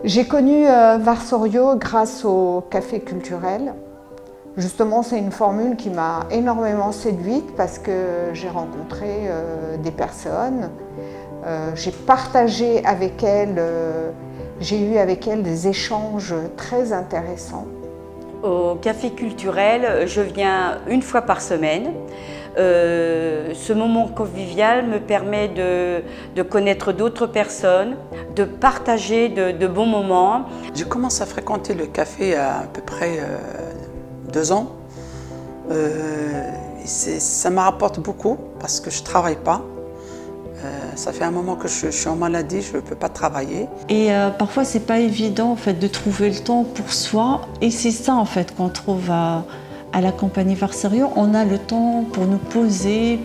J'ai connu Varsorio grâce au café culturel. Justement, c'est une formule qui m'a énormément séduite parce que j'ai rencontré des personnes. J'ai partagé avec elles, j'ai eu avec elles des échanges très intéressants. Au café culturel, je viens une fois par semaine. Ce moment convivial me permet de connaître d'autres personnes, de partager de bons moments. J'ai commencé à fréquenter le café à peu près 2 ans. Ça me rapporte beaucoup parce que je ne travaille pas. Ça fait un moment que je suis en maladie, je ne peux pas travailler. Et parfois, c'est pas évident en fait, de trouver le temps pour soi. Et c'est ça en fait qu'on trouve à la compagnie Varsorio. On a le temps pour nous poser,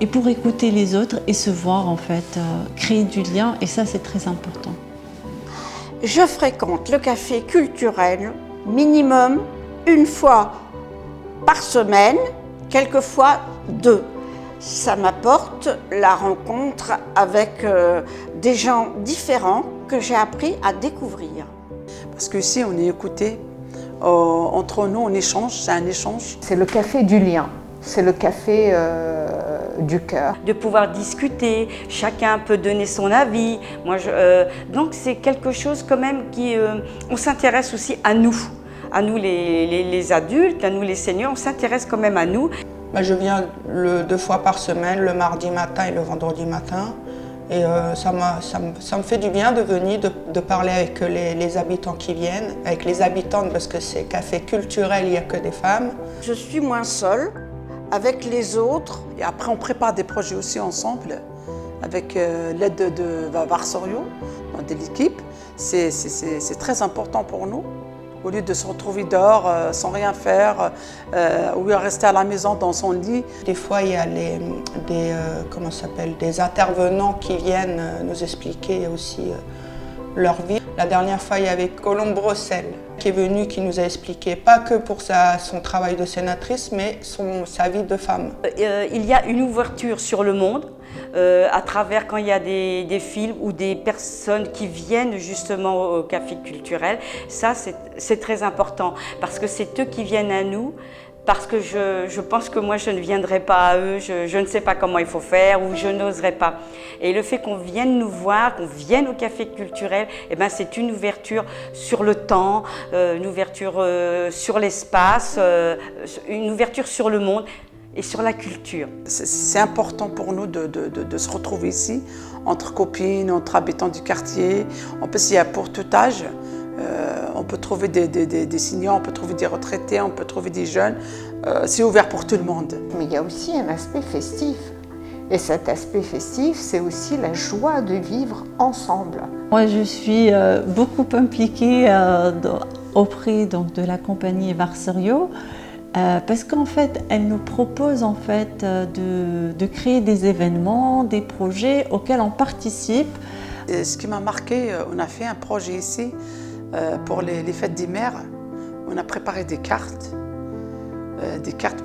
et pour écouter les autres et se voir en fait, créer du lien. Et ça, c'est très important. Je fréquente le café culturel minimum une fois par semaine, quelquefois 2. Ça m'apporte la rencontre avec des gens différents que j'ai appris à découvrir. Parce qu'ici, on est écouté, entre nous, on échange, c'est un échange. C'est le café du lien, c'est le café du cœur. De pouvoir discuter, chacun peut donner son avis. Donc c'est quelque chose quand même on s'intéresse aussi à nous les adultes, à nous les seniors, on s'intéresse quand même à nous. Je viens 2 fois par semaine, le mardi matin et le vendredi matin. Et ça me fait du bien de venir, de parler avec les habitants qui viennent, avec les habitantes parce que c'est café culturel, il n'y a que des femmes. Je suis moins seule avec les autres. Et après, on prépare des projets aussi ensemble avec l'aide de Varsorio, de l'équipe. C'est très important pour nous. Au lieu de se retrouver dehors sans rien faire, ou rester à la maison dans son lit. Des fois, il y a des intervenants qui viennent nous expliquer aussi leur vie. La dernière fois, il y avait Colombe Brossel qui est venue, qui nous a expliqué, pas que pour son travail de sénatrice, mais sa vie de femme. Il y a une ouverture sur le monde, à travers quand il y a des films ou des personnes qui viennent justement au café culturel. Ça, c'est très important parce que c'est eux qui viennent à nous. Parce que je pense que moi, je ne viendrai pas à eux, je ne sais pas comment il faut faire ou je n'oserais pas. Et le fait qu'on vienne nous voir, qu'on vienne au café culturel, c'est une ouverture sur le temps, une ouverture sur l'espace, une ouverture sur le monde et sur la culture. C'est important pour nous de se retrouver ici, entre copines, entre habitants du quartier. En plus, il y a pour tout âge. On peut trouver des seniors, on peut trouver des retraités, on peut trouver des jeunes. C'est ouvert pour tout le monde. Mais il y a aussi un aspect festif. Et cet aspect festif, c'est aussi la joie de vivre ensemble. Moi, je suis beaucoup impliquée auprès de la compagnie Varsorio parce qu'en fait, elle nous propose en fait, de créer des événements, des projets auxquels on participe. Et ce qui m'a marqué, on a fait un projet ici pour les fêtes des mères. On a préparé des cartes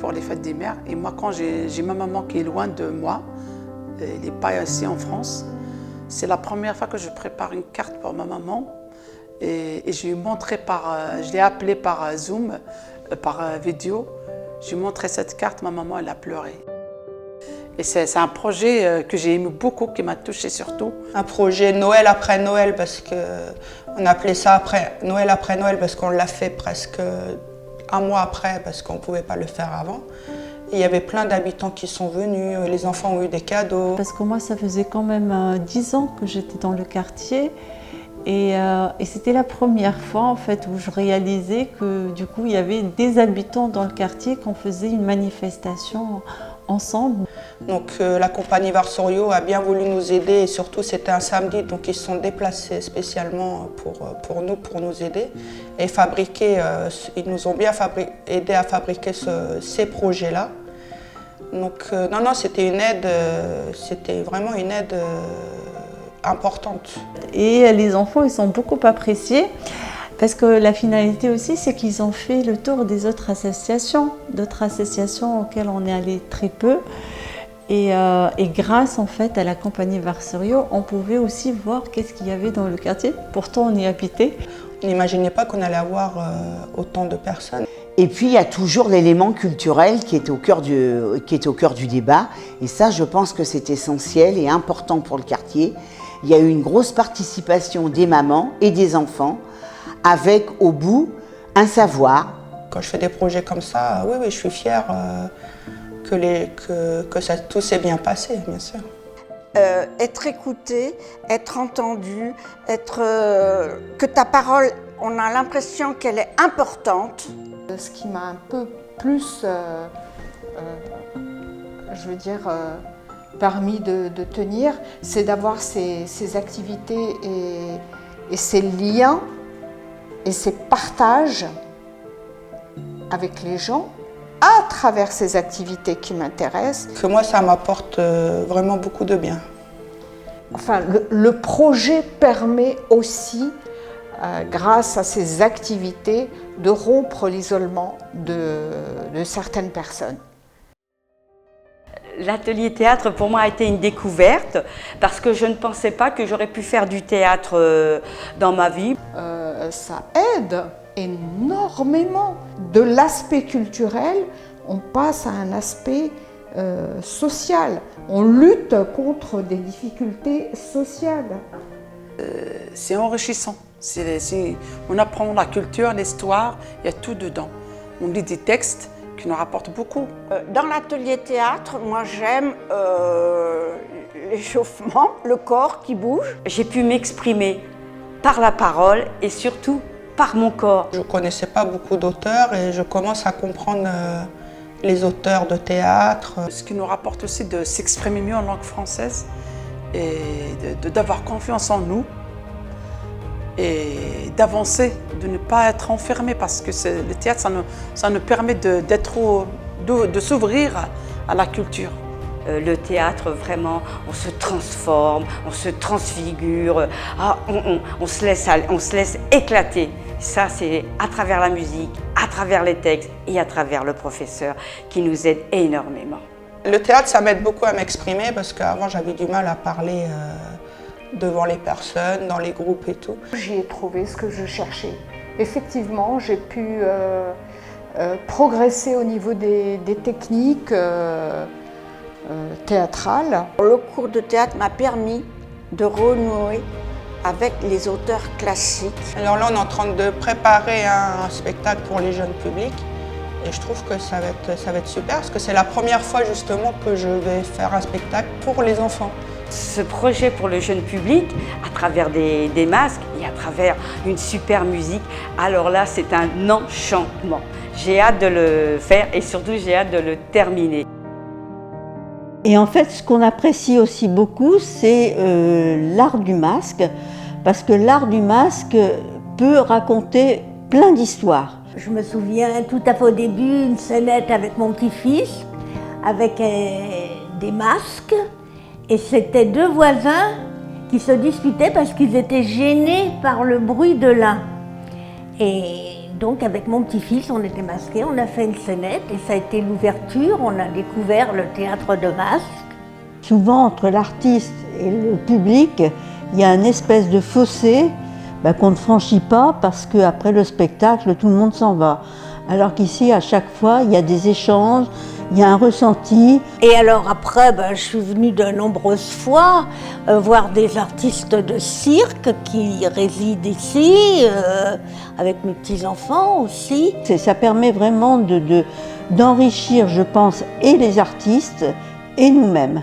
pour les fêtes des mères. Et moi, quand j'ai ma maman qui est loin de moi, elle n'est pas ici en France, c'est la première fois que je prépare une carte pour ma maman. Et je lui ai montré je l'ai appelée par Zoom, par vidéo. Je lui ai montré cette carte, ma maman, elle a pleuré. Et c'est un projet que j'ai aimé beaucoup, qui m'a touchée surtout. Un projet Noël après Noël, parce qu'on appelait ça Noël après Noël, parce qu'on l'a fait presque 1 mois après, parce qu'on ne pouvait pas le faire avant. Et il y avait plein d'habitants qui sont venus, les enfants ont eu des cadeaux. Parce que moi, ça faisait quand même 10 ans que j'étais dans le quartier. Et c'était la première fois en fait, où je réalisais que du coup, il y avait des habitants dans le quartier qu'on faisait une manifestation ensemble. Donc la compagnie Varsorio a bien voulu nous aider et surtout c'était un samedi, donc ils se sont déplacés spécialement pour nous aider et ils nous ont bien aidé à fabriquer ces projets-là. Donc non, c'était vraiment une aide importante. Et les enfants, ils sont beaucoup appréciés. Parce que la finalité aussi, c'est qu'ils ont fait le tour des d'autres associations auxquelles on est allé très peu. Et grâce en fait à la compagnie Varserio, on pouvait aussi voir qu'est-ce qu'il y avait dans le quartier. Pourtant on y habitait. On n'imaginait pas qu'on allait avoir autant de personnes. Et puis il y a toujours l'élément culturel qui est au cœur du débat. Et ça, je pense que c'est essentiel et important pour le quartier. Il y a eu une grosse participation des mamans et des enfants avec au bout un savoir. Quand je fais des projets comme ça, oui, je suis fière que ça, tout s'est bien passé, bien sûr. Être écouté, être entendu, que ta parole, on a l'impression qu'elle est importante. Ce qui m'a un peu plus, permis de tenir, c'est d'avoir ces activités et ces liens et ces partages avec les gens à travers ces activités qui m'intéressent. Que moi, ça m'apporte vraiment beaucoup de bien. Enfin, le projet permet aussi, grâce à ces activités, de rompre l'isolement de certaines personnes. L'atelier théâtre pour moi a été une découverte parce que je ne pensais pas que j'aurais pu faire du théâtre dans ma vie. Ça aide énormément. De l'aspect culturel, on passe à un aspect social. On lutte contre des difficultés sociales. C'est enrichissant. On apprend la culture, l'histoire, il y a tout dedans. On lit des textes qui nous rapportent beaucoup. Dans l'atelier théâtre, moi j'aime l'échauffement, le corps qui bouge. J'ai pu m'exprimer par la parole et surtout par mon corps. Je ne connaissais pas beaucoup d'auteurs et je commence à comprendre les auteurs de théâtre. Ce qui nous rapporte aussi de s'exprimer mieux en langue française et d'avoir confiance en nous et d'avancer, de ne pas être enfermé parce que le théâtre, ça nous permet de s'ouvrir à la culture. Le théâtre, vraiment, on se transforme, on se transfigure, on se laisse éclater. Ça, c'est à travers la musique, à travers les textes et à travers le professeur qui nous aide énormément. Le théâtre, ça m'aide beaucoup à m'exprimer parce qu'avant, j'avais du mal à parler devant les personnes, dans les groupes et tout. J'y ai trouvé ce que je cherchais. Effectivement, j'ai pu progresser au niveau des techniques théâtrales. Le cours de théâtre m'a permis de renouer avec les auteurs classiques. Alors là, on est en train de préparer un spectacle pour les jeunes publics et je trouve que ça va être super parce que c'est la première fois justement que je vais faire un spectacle pour les enfants. Ce projet pour le jeune public, à travers des masques et à travers une super musique, alors là, c'est un enchantement. J'ai hâte de le faire et surtout, j'ai hâte de le terminer. Et en fait, ce qu'on apprécie aussi beaucoup, c'est l'art du masque, parce que l'art du masque peut raconter plein d'histoires. Je me souviens tout à fait au début, une scénette avec mon petit-fils, avec des masques, et c'était deux voisins qui se disputaient parce qu'ils étaient gênés par le bruit de l'un. Et donc avec mon petit-fils, on était masqués, on a fait une scénette et ça a été l'ouverture, on a découvert le théâtre de masques. Souvent, entre l'artiste et le public, il y a une espèce de fossé qu'on ne franchit pas parce qu'après le spectacle, tout le monde s'en va. Alors qu'ici, à chaque fois, il y a des échanges, il y a un ressenti. Et alors après, je suis venue de nombreuses fois voir des artistes de cirque qui résident ici, avec mes petits-enfants aussi. Ça permet vraiment d'enrichir, je pense, et les artistes et nous-mêmes.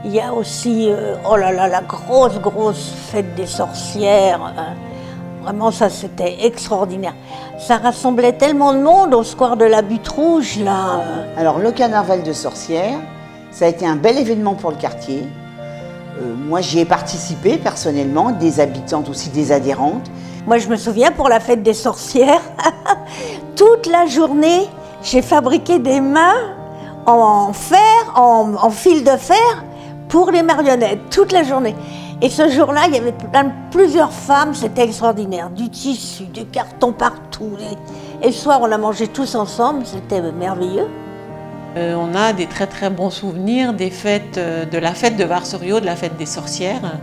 Il y a aussi, la grosse fête des sorcières. Vraiment, ça, c'était extraordinaire. Ça rassemblait tellement de monde au square de la Butte Rouge, là. Alors, le carnaval de sorcières, ça a été un bel événement pour le quartier. Moi, j'y ai participé personnellement, des habitantes aussi, des adhérentes. Moi, je me souviens, pour la fête des sorcières, toute la journée, j'ai fabriqué des mains en fer, en fil de fer, pour les marionnettes, toute la journée. Et ce jour-là, il y avait plusieurs femmes, c'était extraordinaire. Du tissu, du carton partout. Et le soir, on a mangé tous ensemble, c'était merveilleux. On a des très très bons souvenirs des fêtes, de la fête de Varsorio, de la fête des sorcières,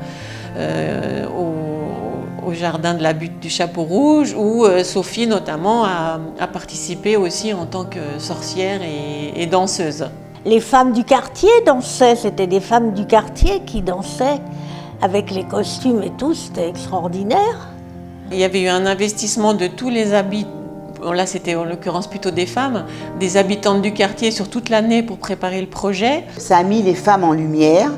au jardin de la butte du Chapeau Rouge, où Sophie notamment a participé aussi en tant que sorcière et danseuse. Les femmes du quartier dansaient, c'était des femmes du quartier qui dansaient avec les costumes et tout, c'était extraordinaire. Il y avait eu un investissement de tous les habitants, là c'était en l'occurrence plutôt des femmes, des habitantes du quartier sur toute l'année pour préparer le projet. Ça a mis les femmes en lumière,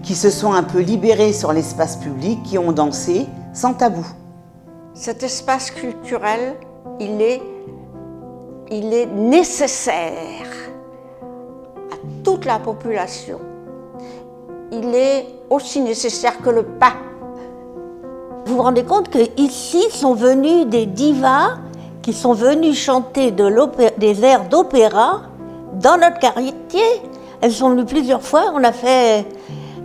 qui se sont un peu libérées sur l'espace public, qui ont dansé sans tabou. Cet espace culturel, il est nécessaire à toute la population. Il est aussi nécessaire que le pain. Vous vous rendez compte qu'ici sont venues des divas qui sont venues chanter des airs d'opéra dans notre quartier. Elles sont venues plusieurs fois, on a fait,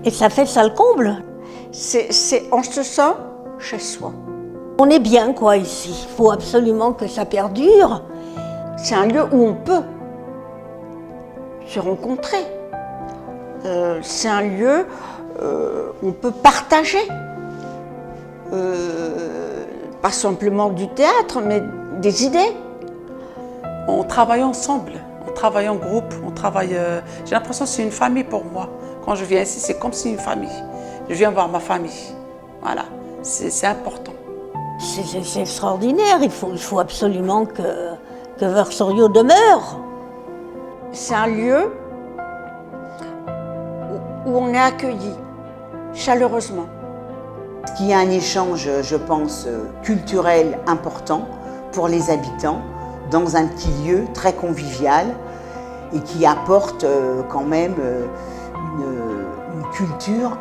et ça fait ça le comble. On se sent chez soi. On est bien quoi ici, il faut absolument que ça perdure. C'est un lieu où on peut se rencontrer. C'est un lieu où on peut partager. Pas simplement du théâtre, mais des idées. On travaille ensemble, on travaille en groupe, on travaille. J'ai l'impression que c'est une famille pour moi. Quand je viens ici, c'est comme si une famille. Je viens voir ma famille. Voilà, c'est important. C'est extraordinaire, il faut absolument que Varsorio demeure. C'est un lieu où on est accueilli chaleureusement. Il y a un échange, je pense, culturel important pour les habitants dans un petit lieu très convivial et qui apporte quand même une culture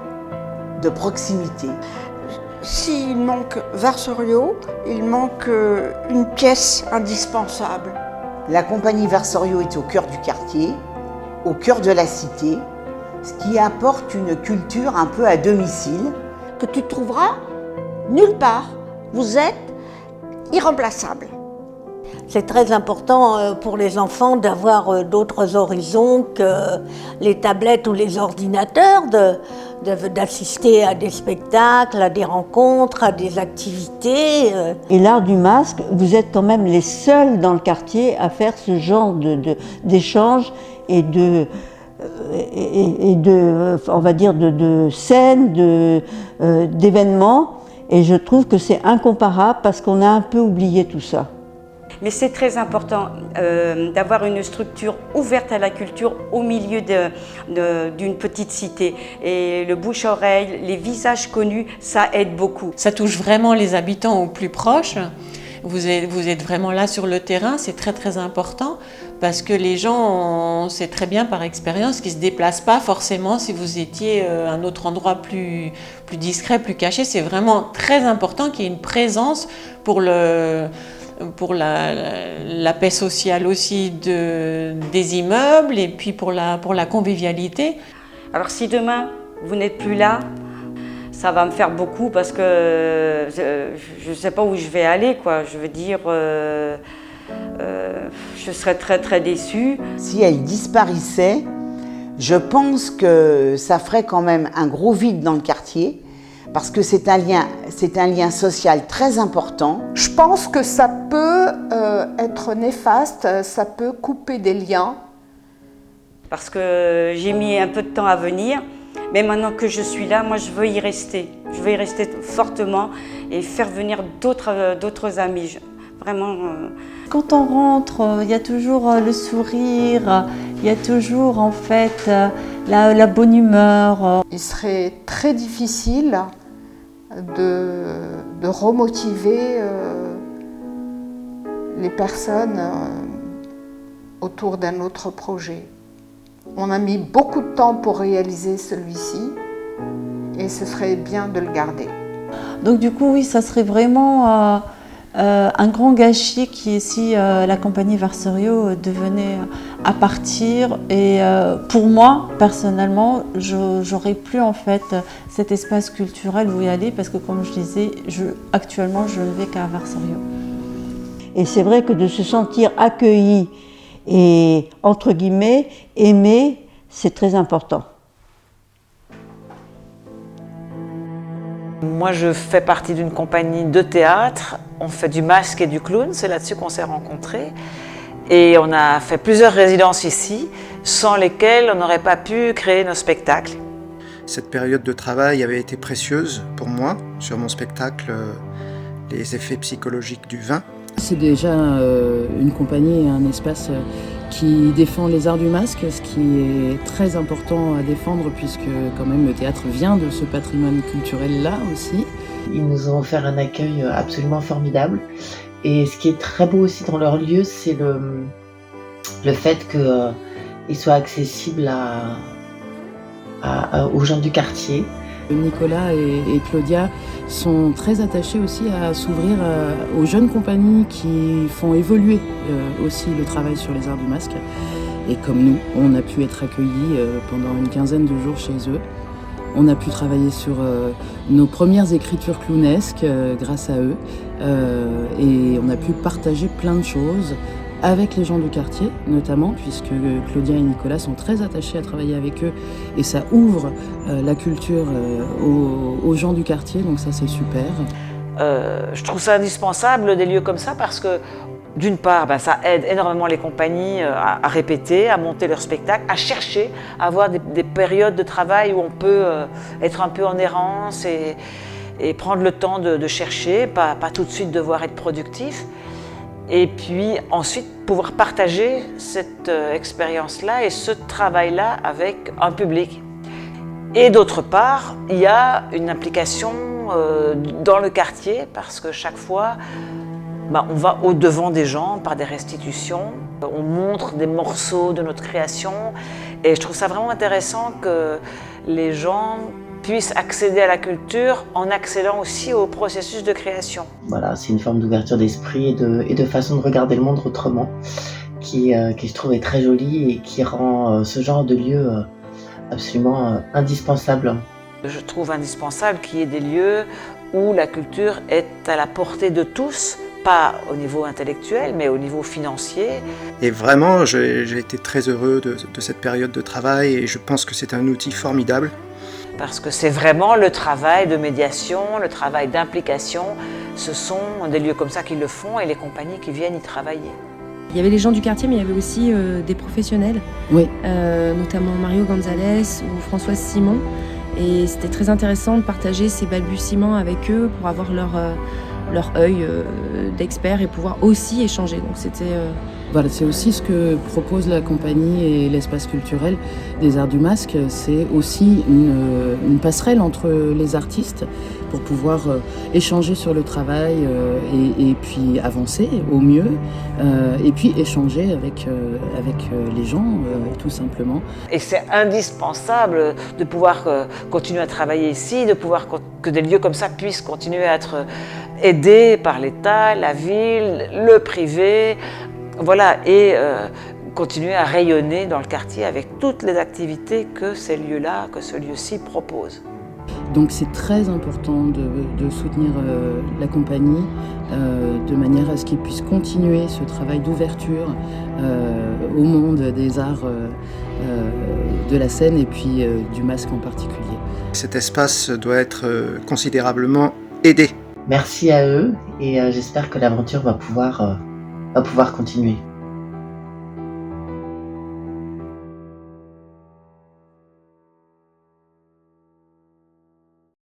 de proximité. S'il manque Varsorio, il manque une pièce indispensable. La compagnie Varsorio est au cœur du quartier, au cœur de la cité, ce qui apporte une culture un peu à domicile. Que tu trouveras nulle part. Vous êtes irremplaçable. C'est très important pour les enfants d'avoir d'autres horizons que les tablettes ou les ordinateurs, d'assister à des spectacles, à des rencontres, à des activités. Et l'art du masque, vous êtes quand même les seuls dans le quartier à faire ce genre d'échanges et de on va dire, de scènes, d'événements. Et je trouve que c'est incomparable parce qu'on a un peu oublié tout ça. Mais c'est très important d'avoir une structure ouverte à la culture au milieu d'une petite cité. Et le bouche-oreille, les visages connus, ça aide beaucoup. Ça touche vraiment les habitants au plus proche. Vous êtes vraiment là sur le terrain, c'est très très important parce que les gens, on sait très bien par expérience qu'ils ne se déplacent pas forcément si vous étiez à un autre endroit plus discret, plus caché. C'est vraiment très important qu'il y ait une présence pour la paix sociale aussi des immeubles et puis pour la convivialité. Alors si demain vous n'êtes plus là, ça va me faire beaucoup parce que je ne sais pas où je vais aller, quoi. Je veux dire, je serais très très déçue. Si elle disparaissait, je pense que ça ferait quand même un gros vide dans le quartier parce que c'est un lien social très important. Je pense que ça peut être néfaste, ça peut couper des liens. Parce que j'ai mis un peu de temps à venir. Mais maintenant que je suis là, moi je veux y rester. Je veux y rester fortement et faire venir d'autres amis. Vraiment. Quand on rentre, il y a toujours le sourire, il y a toujours en fait la bonne humeur. Il serait très difficile de remotiver les personnes autour d'un autre projet. On a mis beaucoup de temps pour réaliser celui-ci et ce serait bien de le garder. Donc du coup, oui, ça serait vraiment un grand gâchis si la compagnie Varsorio devenait à partir. Et pour moi, personnellement, j'aurais plus en fait cet espace culturel où y aller parce que comme je disais, actuellement, je ne vais qu'à Varsorio. Et c'est vrai que de se sentir accueilli Et entre guillemets, aimer, c'est très important. Moi, je fais partie d'une compagnie de théâtre. On fait du masque et du clown. C'est là-dessus qu'on s'est rencontrés. Et on a fait plusieurs résidences ici, sans lesquelles on n'aurait pas pu créer nos spectacles. Cette période de travail avait été précieuse pour moi, sur mon spectacle Les effets psychologiques du vin. C'est déjà une compagnie et un espace qui défend les arts du masque, ce qui est très important à défendre puisque quand même le théâtre vient de ce patrimoine culturel-là aussi. Ils nous ont offert un accueil absolument formidable. Et ce qui est très beau aussi dans leur lieu, c'est le fait qu'ils soient accessibles aux gens du quartier. Nicolas et Claudia sont très attachés aussi à s'ouvrir aux jeunes compagnies qui font évoluer aussi le travail sur les arts du masque. Et comme nous, on a pu être accueillis pendant une quinzaine de jours chez eux. On a pu travailler sur nos premières écritures clownesques grâce à eux. Et on a pu partager plein de choses avec les gens du quartier, notamment, puisque Claudia et Nicolas sont très attachés à travailler avec eux. Et ça ouvre la culture aux gens du quartier, donc ça c'est super. Je trouve ça indispensable, des lieux comme ça, parce que d'une part, ça aide énormément les compagnies à répéter, à monter leur spectacle, à chercher, à avoir des périodes de travail où on peut être un peu en errance et prendre le temps de chercher, pas tout de suite devoir être productif. Et puis ensuite pouvoir partager cette expérience-là et ce travail-là avec un public. Et d'autre part, il y a une implication dans le quartier parce que chaque fois, on va au-devant des gens par des restitutions, on montre des morceaux de notre création et je trouve ça vraiment intéressant que les gens puissent accéder à la culture en accédant aussi au processus de création. Voilà, c'est une forme d'ouverture d'esprit et de façon de regarder le monde autrement qui je trouve est très jolie et qui rend ce genre de lieu absolument indispensable. Je trouve indispensable qu'il y ait des lieux où la culture est à la portée de tous, pas au niveau intellectuel, mais au niveau financier. Et vraiment, j'ai été très heureux de cette période de travail et je pense que c'est un outil formidable. Parce que c'est vraiment le travail de médiation, le travail d'implication. Ce sont des lieux comme ça qui le font et les compagnies qui viennent y travailler. Il y avait les gens du quartier, mais il y avait aussi des professionnels, oui. Notamment Mario Gonzalez ou Françoise Simon. Et c'était très intéressant de partager ces balbutiements avec eux pour avoir leur œil d'expert et pouvoir aussi échanger. Donc c'était... Voilà, c'est aussi ce que propose la compagnie et l'espace culturel des Arts du Masque. C'est aussi une passerelle entre les artistes pour pouvoir échanger sur le travail et puis avancer au mieux et puis échanger avec les gens tout simplement. Et c'est indispensable de pouvoir continuer à travailler ici, de pouvoir que des lieux comme ça puissent continuer à être aidés par l'État, la ville, le privé. Voilà, et continuer à rayonner dans le quartier avec toutes les activités que ces lieux-là, que ce lieu-ci propose. Donc c'est très important de soutenir la compagnie de manière à ce qu'ils puissent continuer ce travail d'ouverture au monde des arts de la scène et puis du masque en particulier. Cet espace doit être considérablement aidé. Merci à eux et j'espère que l'aventure va pouvoir continuer.